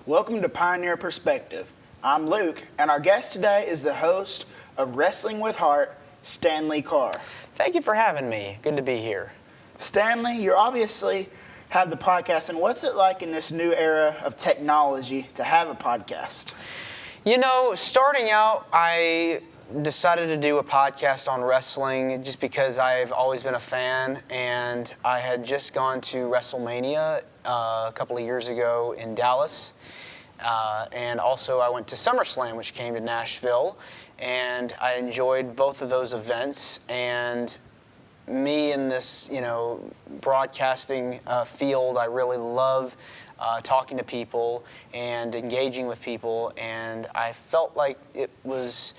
Welcome to Pioneer Perspective. I'm Luke, and our guest today is the host of Wrestling with Heart, Stanley Karr. Thank you for having me. Good to be here. Stanley, you obviously have the podcast, and what's it like in this new era of technology to have a podcast? You know, starting out, I decided to do a podcast on wrestling just because I've always been a fan, and I had just gone to WrestleMania a couple of years ago in Dallas, and also I went to SummerSlam, which came to Nashville, and I enjoyed both of those events. And me in this, broadcasting field, I really love talking to people and engaging with people, and I felt like it was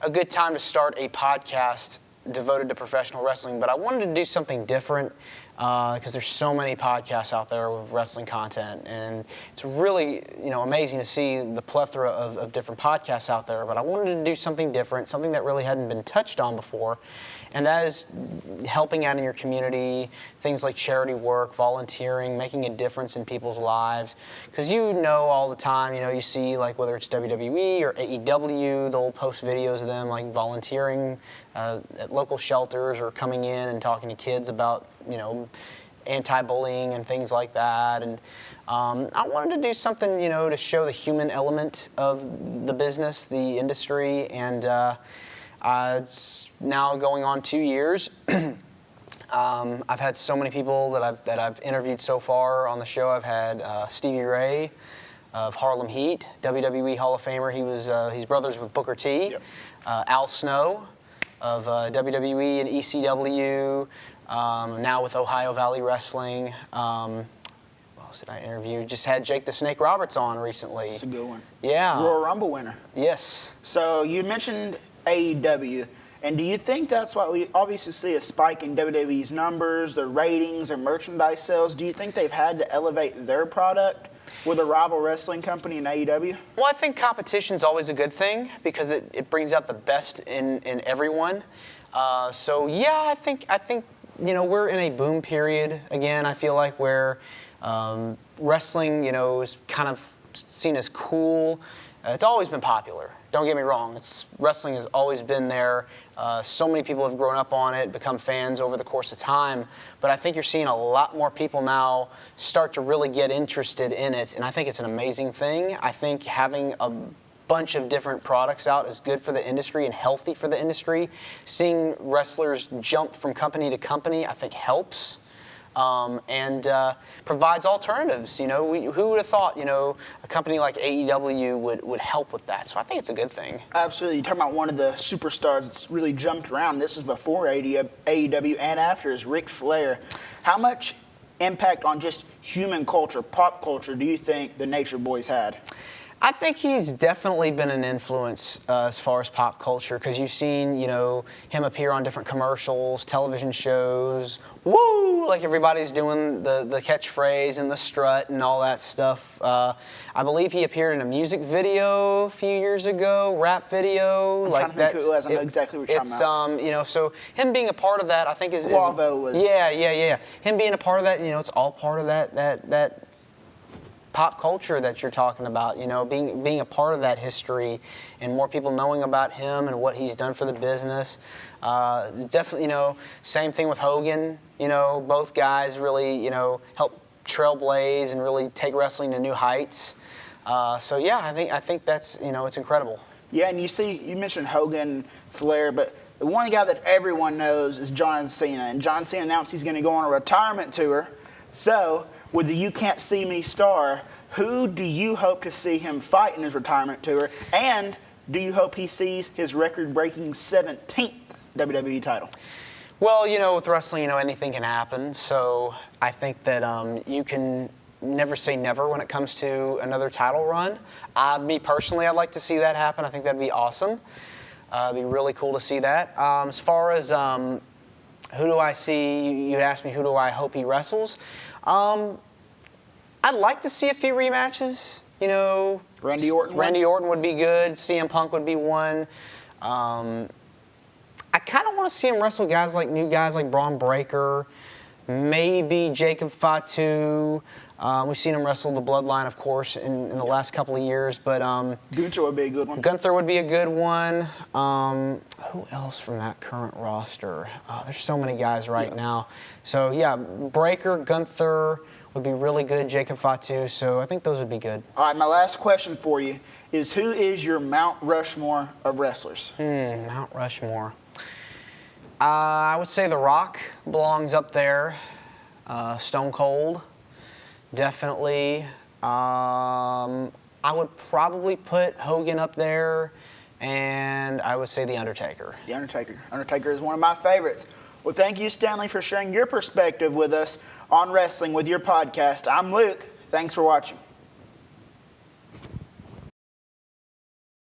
a good time to start a podcast devoted to professional wrestling. But I wanted to do something different because there's so many podcasts out there with wrestling content, and it's really amazing to see the plethora of different podcasts out there. But I wanted to do something different, something that really hadn't been touched on before, and that is helping out in your community, things like charity work, volunteering, making a difference in people's lives. Because all the time, you see like whether it's WWE or AEW, they'll post videos of them like volunteering at local shelters or coming in and talking to kids about, anti-bullying and things like that. And I wanted to do something, to show the human element of the business, the industry, and it's now going on 2 years. I've had so many people that I've interviewed so far on the show. I've had Stevie Ray of Harlem Heat, WWE Hall of Famer. He's brothers with Booker T. Yep. Al Snow of WWE and ECW. Now with Ohio Valley Wrestling. What else did I interview? Just had Jake the Snake Roberts on recently. It's a good one. Yeah. Royal Rumble winner. Yes. So you mentioned AEW, and do you think that's why we obviously see a spike in WWE's numbers, their ratings, their merchandise sales? Do you think they've had to elevate their product with a rival wrestling company in AEW? Well, I think competition's always a good thing because it brings out the best in everyone. So yeah, I think we're in a boom period again. I feel like where wrestling is kind of seen as cool. It's always been popular. Don't get me wrong. Wrestling has always been there. So many people have grown up on it, become fans over the course of time. But I think you're seeing a lot more people now start to really get interested in it, and I think it's an amazing thing. I think having a bunch of different products out is good for the industry and healthy for the industry. Seeing wrestlers jump from company to company, I think helps. And provides alternatives. Who would have thought, a company like AEW would help with that? So I think it's a good thing. Absolutely. You're talking about one of the superstars that's really jumped around. This is before AEW and after is Ric Flair. How much impact on just human culture, pop culture, do you think the Nature Boy's had? I think he's definitely been an influence as far as pop culture, because you've seen, him appear on different commercials, television shows, woo, like everybody's doing the catchphrase and the strut and all that stuff. I believe he appeared in a music video a few years ago, rap video. I'm trying to think who it was. I know exactly what you're talking about. So him being a part of that, I think is Quavo was. Yeah. Him being a part of that, it's all part of that pop culture that you're talking about, being a part of that history and more people knowing about him and what he's done for the business. Definitely, same thing with Hogan. Both guys really, help trailblaze and really take wrestling to new heights. So yeah, I think that's, it's incredible. Yeah, and you mentioned Hogan, Flair, but the one guy that everyone knows is John Cena. And John Cena announced he's going to go on a retirement tour. So, with the You Can't See Me star, who do you hope to see him fight in his retirement tour? And do you hope he sees his record-breaking 17th WWE title? Well, with wrestling, anything can happen. So I think that you can never say never when it comes to another title run. Me personally, I'd like to see that happen. I think that'd be awesome. It'd be really cool to see that. As far as who do I see, you'd ask me who do I hope he wrestles. I'd like to see a few rematches. Randy Orton. Randy Orton would be good. CM Punk would be one. I kind of want to see him wrestle new guys like Braun Breaker, maybe Jacob Fatu. We've seen him wrestle the Bloodline, of course, in the last couple of years. But Gunther would be a good one. Gunther would be a good one. Who else from that current roster? There's so many guys right now. So, yeah, Breaker, Gunther would be really good. Jacob Fatu. So I think those would be good. All right, my last question for you is, who is your Mount Rushmore of wrestlers? Mount Rushmore. I would say The Rock belongs up there. Stone Cold, definitely. I would probably put Hogan up there, and I would say The Undertaker. The Undertaker. Undertaker is one of my favorites. Well, thank you, Stanley, for sharing your perspective with us on wrestling with your podcast. I'm Luke. Thanks for watching.